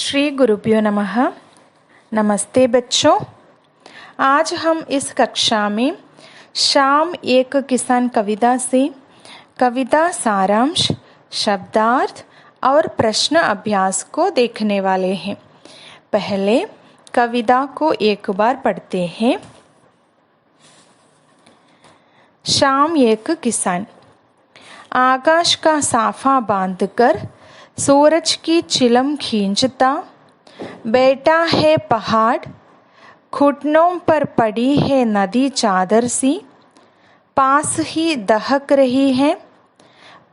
श्री गुरुभ्यो नमः। नमस्ते बच्चों, आज हम इस कक्षा में शाम एक किसान कविता से कविता सारांश, शब्दार्थ और प्रश्न अभ्यास को देखने वाले हैं। पहले कविता को एक बार पढ़ते हैं। शाम एक किसान। आकाश का साफा बांधकर सूरज की चिलम खींचता बैठा है पहाड़, घुटनों पर पड़ी है नदी चादर सी, पास ही दहक रही है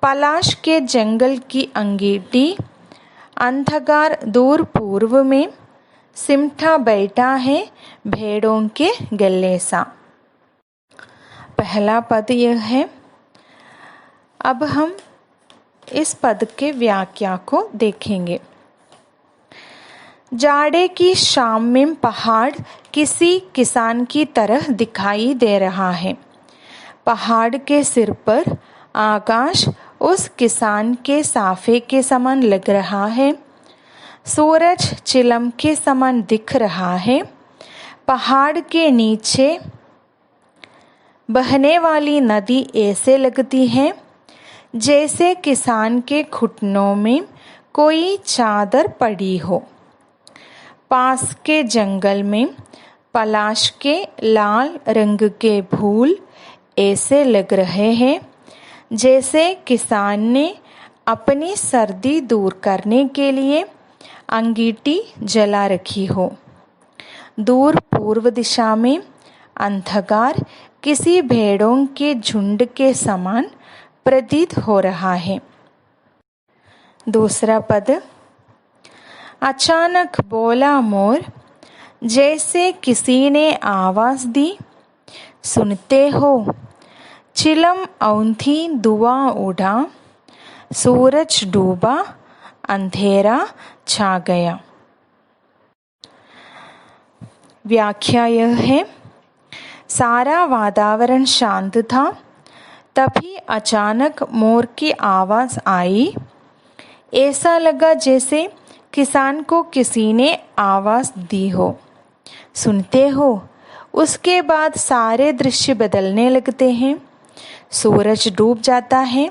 पलाश के जंगल की अंगीठी, अंधकार दूर पूर्व में सिमटा बैठा है भेड़ों के गले सा। पहला पद यह है। अब हम इस पद के व्याख्या को देखेंगे। जाड़े की शाम में पहाड़ किसी किसान की तरह दिखाई दे रहा है। पहाड़ के सिर पर आकाश उस किसान के साफे के समान लग रहा है। सूरज चिलम के समान दिख रहा है। पहाड़ के नीचे बहने वाली नदी ऐसे लगती है जैसे किसान के घुटनों में कोई चादर पड़ी हो। पास के जंगल में पलाश के लाल रंग के फूल ऐसे लग रहे हैं जैसे किसान ने अपनी सर्दी दूर करने के लिए अंगीठी जला रखी हो। दूर पूर्व दिशा में अंधकार किसी भेड़ों के झुंड के समान प्रतीत हो रहा है। दूसरा पद। अचानक बोला मोर, जैसे किसी ने आवाज दी, सुनते हो? चिलम औंधी धुआं उड़ा, सूरज डूबा, अंधेरा छा गया। व्याख्या यह है। सारा वातावरण शांत था, तभी अचानक मोर की आवाज आई। ऐसा लगा जैसे किसान को किसी ने आवाज दी हो। सुनते हो? उसके बाद सारे दृश्य बदलने लगते हैं। सूरज डूब जाता है,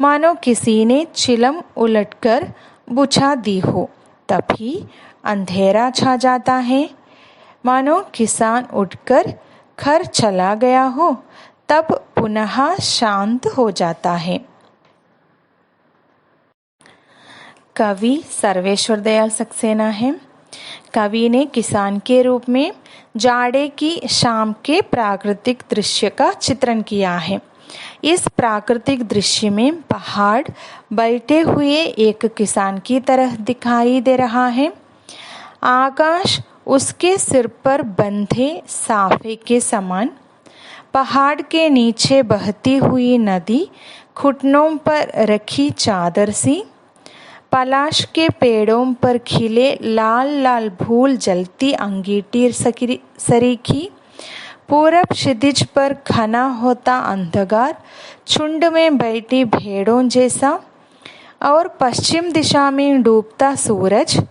मानो किसी ने चिलम उलटकर बुझा दी हो। तभी अंधेरा छा जाता है, मानो किसान उठकर घर चला गया हो। तब पुनः शांत हो जाता है। कवि सर्वेश्वर दयाल सक्सेना है। कवि ने किसान के रूप में जाड़े की शाम के प्राकृतिक दृश्य का चित्रण किया है। इस प्राकृतिक दृश्य में पहाड़ बैठे हुए एक किसान की तरह दिखाई दे रहा है। आकाश उसके सिर पर बंधे साफे के समान, पहाड़ के नीचे बहती हुई नदी घुटनों पर रखी चादर सी, पलाश के पेड़ों पर खिले लाल लाल फूल जलती अंगीठी सरीखी, पूरब क्षितिज पर घना होता अंधकार झुंड में बैठी भेड़ों जैसा, और पश्चिम दिशा में डूबता सूरज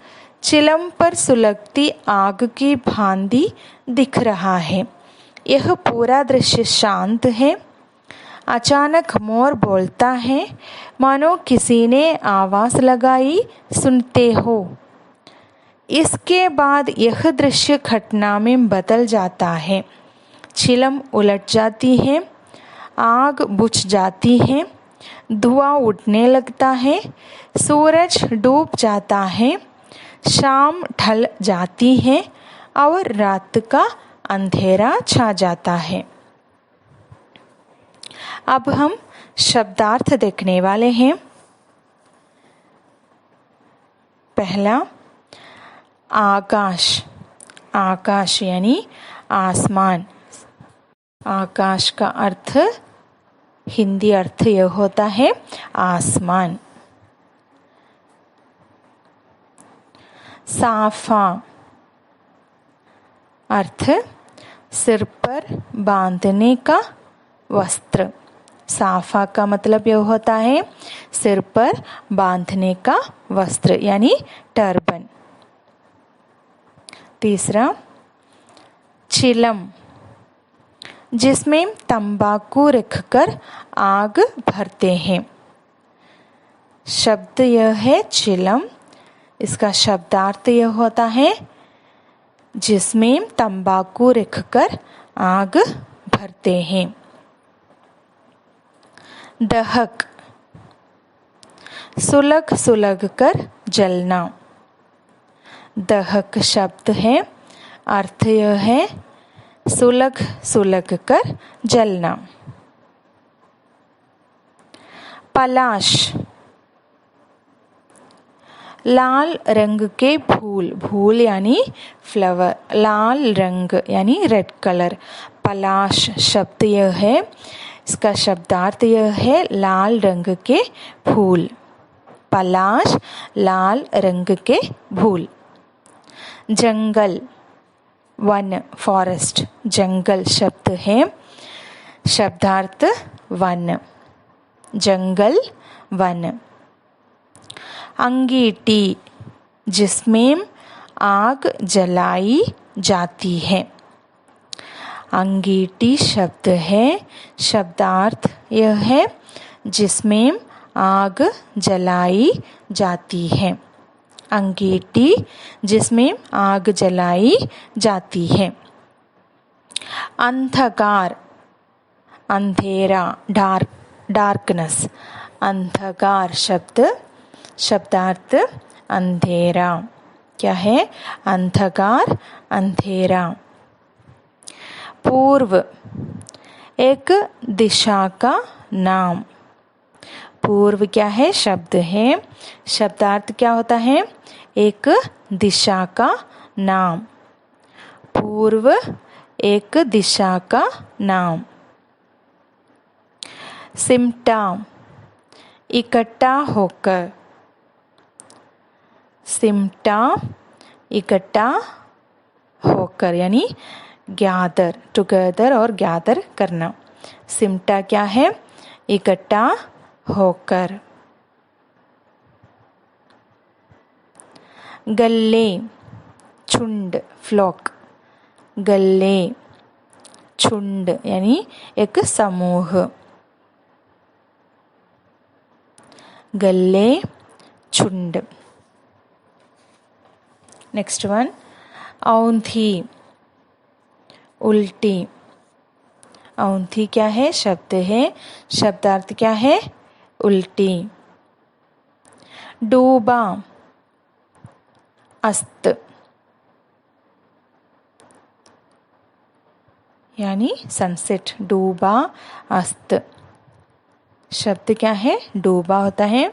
चिलम पर सुलगती आग की भांति दिख रहा है। यह पूरा दृश्य शांत है। अचानक मोर बोलता है, मानो किसी ने आवाज लगाई, सुनते हो? इसके बाद यह दृश्य घटना में बदल जाता है। चिलम उलट जाती है, आग बुझ जाती है, धुआं उठने लगता है, सूरज डूब जाता है, शाम ढल जाती है और रात का अंधेरा छा जाता है। अब हम शब्दार्थ देखने वाले हैं। पहला, आकाश। आकाश यानी आसमान। आकाश का अर्थ, हिंदी अर्थ यह होता है आसमान। साफा अर्थ सिर पर बांधने का वस्त्र। साफा का मतलब यह होता है सिर पर बांधने का वस्त्र यानी टर्बन। तीसरा चिलम, जिसमें तंबाकू रखकर आग भरते हैं। शब्द यह है चिलम, इसका शब्दार्थ यह होता है जिसमें तंबाकू रखकर आग भरते हैं। दहक, सुलग सुलग कर जलना। दहक शब्द है, अर्थ यह है सुलग सुलग कर जलना। पलाश, लाल रंग के फूल, फूल यानी फ्लावर, लाल रंग यानी रेड कलर। पलाश शब्द यह है, इसका शब्दार्थ यह है लाल रंग के फूल। पलाश लाल रंग के फूल। जंगल, वन, फॉरेस्ट, जंगल शब्द है, शब्दार्थ वन, जंगल वन। अंगीठी, जिसमें आग जलाई जाती है। अंगीठी शब्द है, शब्दार्थ यह है जिसमें आग जलाई जाती है। अंगीठी जिसमें आग जलाई जाती है। अंधकार, अंधेरा, डार्कनेस। अंधकार शब्द, शब्दार्थ अंधेरा, क्या है अंधकार, अंधेरा। पूर्व, एक दिशा का नाम। पूर्व क्या है, शब्द है, शब्दार्थ क्या होता है एक दिशा का नाम। पूर्व एक दिशा का नाम। सिमटा, इकट्ठा होकर। सिमटा इकट्ठा होकर यानी गैदर, टुगेदर और गैदर करना। सिमटा क्या है, इकट्ठा होकर। गल्ले, झुंड, फ्लॉक। गल्ले झुंड यानी एक समूह। गल्ले झुंड। नेक्स्ट वन, औंधी, उल्टी। औंधी क्या है, शब्द है, शब्दार्थ क्या है उल्टी। डूबा, अस्त यानी सनसेट। डूबा अस्त, शब्द क्या है डूबा होता है,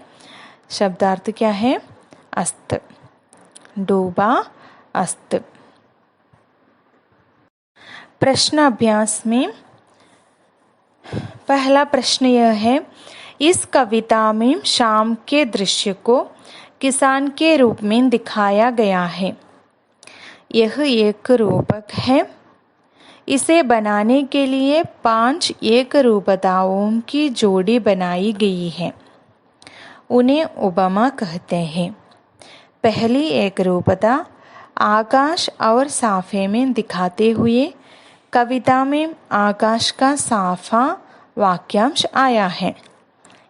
शब्दार्थ क्या है अस्त। डूबा अस्त। प्रश्न अभ्यास में पहला प्रश्न यह है, इस कविता में शाम के दृश्य को किसान के रूप में दिखाया गया है। यह एक रूपक है। इसे बनाने के लिए 5 एक रूपताओं की जोड़ी बनाई गई है। उन्हें उपमा कहते हैं। पहली एक रूपता आकाश और साफे में दिखाते हुए कविता में आकाश का साफा वाक्यांश आया है।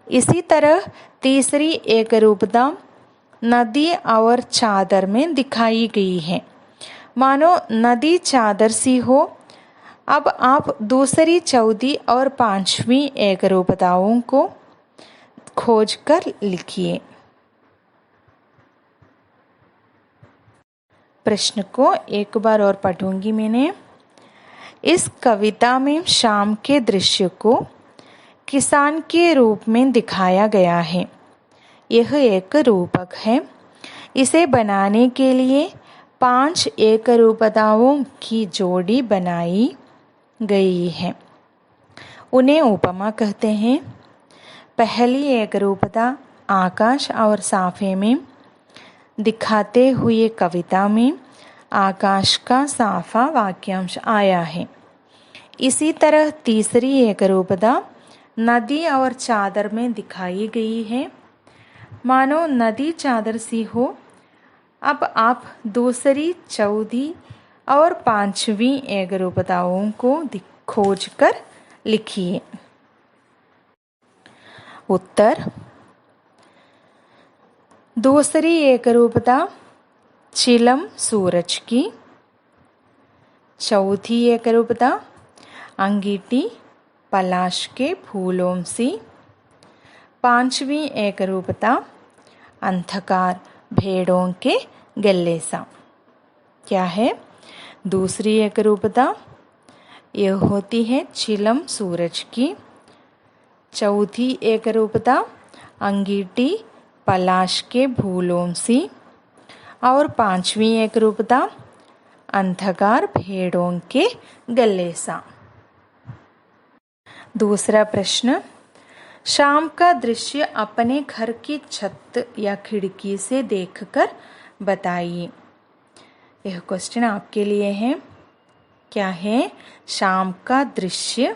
इसी तरह तीसरी एक रूपता नदी और चादर में दिखाई गई है। मानो नदी चादर सी हो। अब आप दूसरी, चौथी और 5वीं एक रूपताओं को खोजकर लिखिए। प्रश्न को एक बार और पढ़ूंगी मैंने। इस कविता में शाम के दृश्य को किसान के रूप में दिखाया गया है। यह एक रूपक है। इसे बनाने के लिए 5 एक रूपताओं की जोड़ी बनाई गई है। उन्हें उपमा कहते हैं। पहली एक रूपता आकाश और साफे में दिखाते हुए कविता में आकाश का साफा वाक्यांश आया है। इसी तरह तीसरी एक रूपता नदी और चादर में दिखाई गई है। मानो नदी चादर सी हो। अब आप दूसरी, चौथी और पांचवी एकरूपताओं को खोज कर लिखिए। उत्तर: दूसरी एकरूपता चिलम सूरज की, चौथी एकरूपता अंगीठी पलाश के फूलों सी, पांचवी एकरूपता अंधकार भेड़ों के गले सा। क्या है? दूसरी एकरूपता यह होती है चिलम सूरज की, चौथी एकरूपता अंगीठी पलाश के फूलों सी और पांचवी एकरूपता अंधकार भेड़ों के गले सा। दूसरा प्रश्न, शाम का दृश्य अपने घर की छत या खिड़की से देखकर बताइए। यह क्वेश्चन आपके लिए है। क्या है? शाम का दृश्य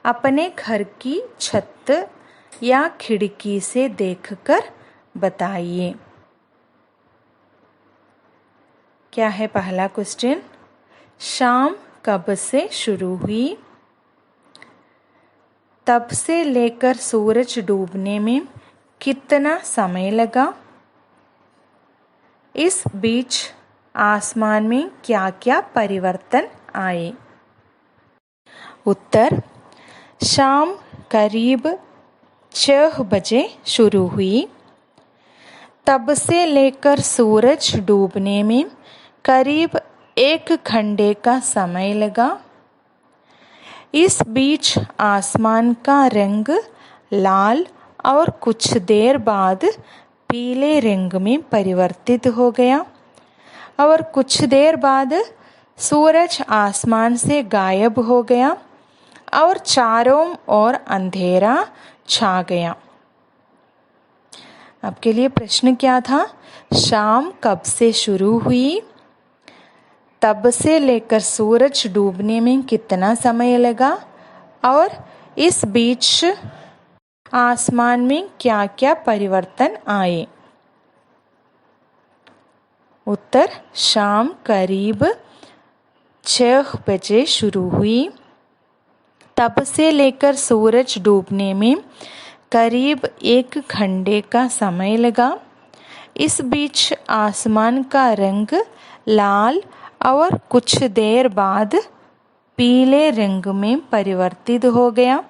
अपने घर की छत या खिड़की से देखकर बताइए। क्या है पहला क्वेश्चन? शाम कब से शुरू हुई? तब से लेकर सूरज डूबने में कितना समय लगा? इस बीच आसमान में क्या क्या परिवर्तन आए? उत्तर: शाम करीब 6 बजे शुरू हुई। तब से लेकर सूरज डूबने में करीब 1 घंटे का समय लगा। इस बीच आसमान का रंग लाल और कुछ देर बाद पीले रंग में परिवर्तित हो गया और कुछ देर बाद सूरज आसमान से गायब हो गया और चारों ओर अंधेरा छा गया। आपके लिए प्रश्न क्या था? शाम कब से शुरू हुई? तब से लेकर सूरज डूबने में कितना समय लगा और इस बीच आसमान में क्या क्या परिवर्तन आए? उत्तर: शाम करीब 6 बजे शुरू हुई। तब से लेकर सूरज डूबने में करीब 1 घंटे का समय लगा। इस बीच आसमान का रंग लाल और कुछ देर बाद पीले रंग में परिवर्तित हो गया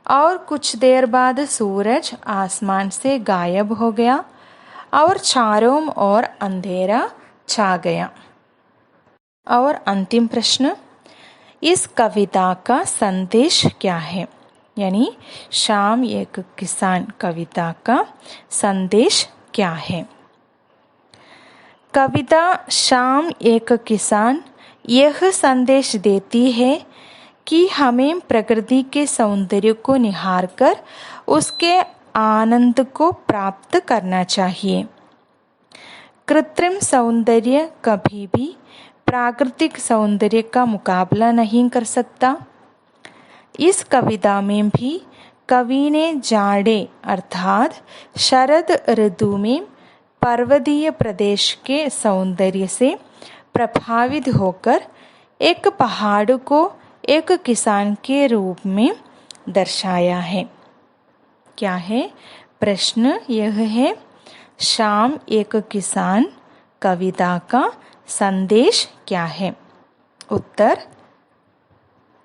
और कुछ देर बाद सूरज आसमान से गायब हो गया और चारों ओर अंधेरा छा गया। और अंतिम प्रश्न, इस कविता का संदेश क्या है? यानी शाम एक किसान कविता का संदेश क्या है? कविता शाम एक किसान यह संदेश देती है कि हमें प्रकृति के सौंदर्य को निहार कर उसके आनंद को प्राप्त करना चाहिए। कृत्रिम सौंदर्य कभी भी प्राकृतिक सौंदर्य का मुकाबला नहीं कर सकता। इस कविता में भी कवि ने जाड़े अर्थात शरद ऋतु में पर्वतीय प्रदेश के सौंदर्य से प्रभावित होकर एक पहाड़ को एक किसान के रूप में दर्शाया है। क्या है? प्रश्न यह है, शाम एक किसान कविता का संदेश क्या है? उत्तर: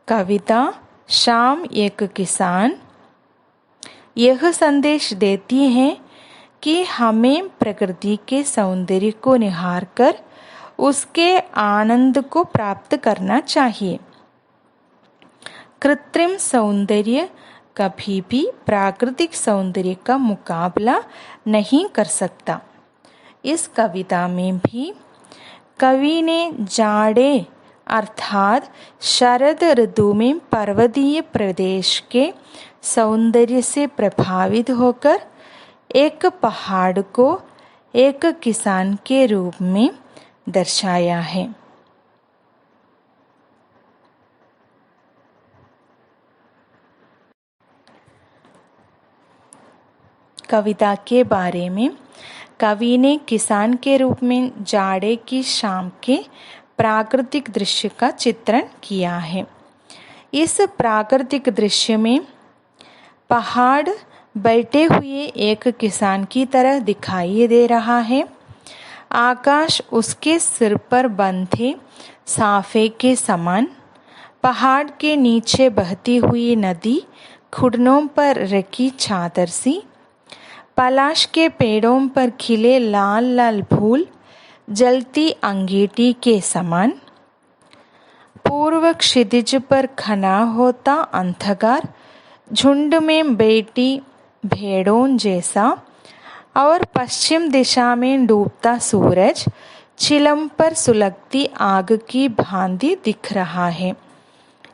कविता शाम एक किसान यह संदेश देती है कि हमें प्रकृति के सौंदर्य को निहार कर उसके आनंद को प्राप्त करना चाहिए। कृत्रिम सौंदर्य कभी भी प्राकृतिक सौंदर्य का मुकाबला नहीं कर सकता। इस कविता में भी कवि ने जाड़े अर्थात शरद ऋतु में पर्वतीय प्रदेश के सौंदर्य से प्रभावित होकर एक पहाड़ को एक किसान के रूप में दर्शाया है। कविता के बारे में कवि ने किसान के रूप में जाड़े की शाम के प्राकृतिक दृश्य का चित्रण किया है। इस प्राकृतिक दृश्य में पहाड़ बैठे हुए एक किसान की तरह दिखाई दे रहा है। आकाश उसके सिर पर बंधे साफे के समान, पहाड़ के नीचे बहती हुई नदी घुटनों पर रखी चादर सी, पलाश के पेड़ों पर खिले लाल लाल फूल जलती अंगीठी के समान, पूर्व क्षितिज पर घना होता अंधकार झुंड में बैठी भेड़ों जैसा, और पश्चिम दिशा में डूबता सूरज चिलम पर सुलगती आग की भांति दिख रहा है।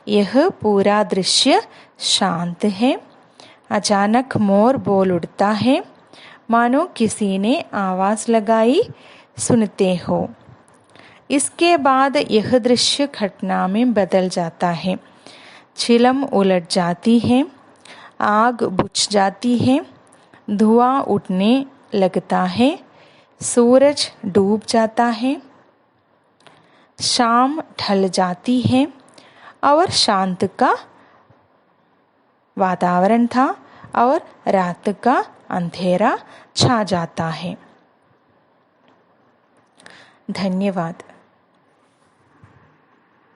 यह पूरा दृश्य शांत है। अचानक मोर बोल उठता है, मानो किसी ने आवाज लगाई, सुनते हो। इसके बाद यह दृश्य घटना में बदल जाता है। चिलम उलट जाती है, आग बुझ जाती है, धुआं उठने लगता है, सूरज डूब जाता है, शाम ढल जाती है और शांत का वातावरण था और रात का अंधेरा छा जाता है। धन्यवाद।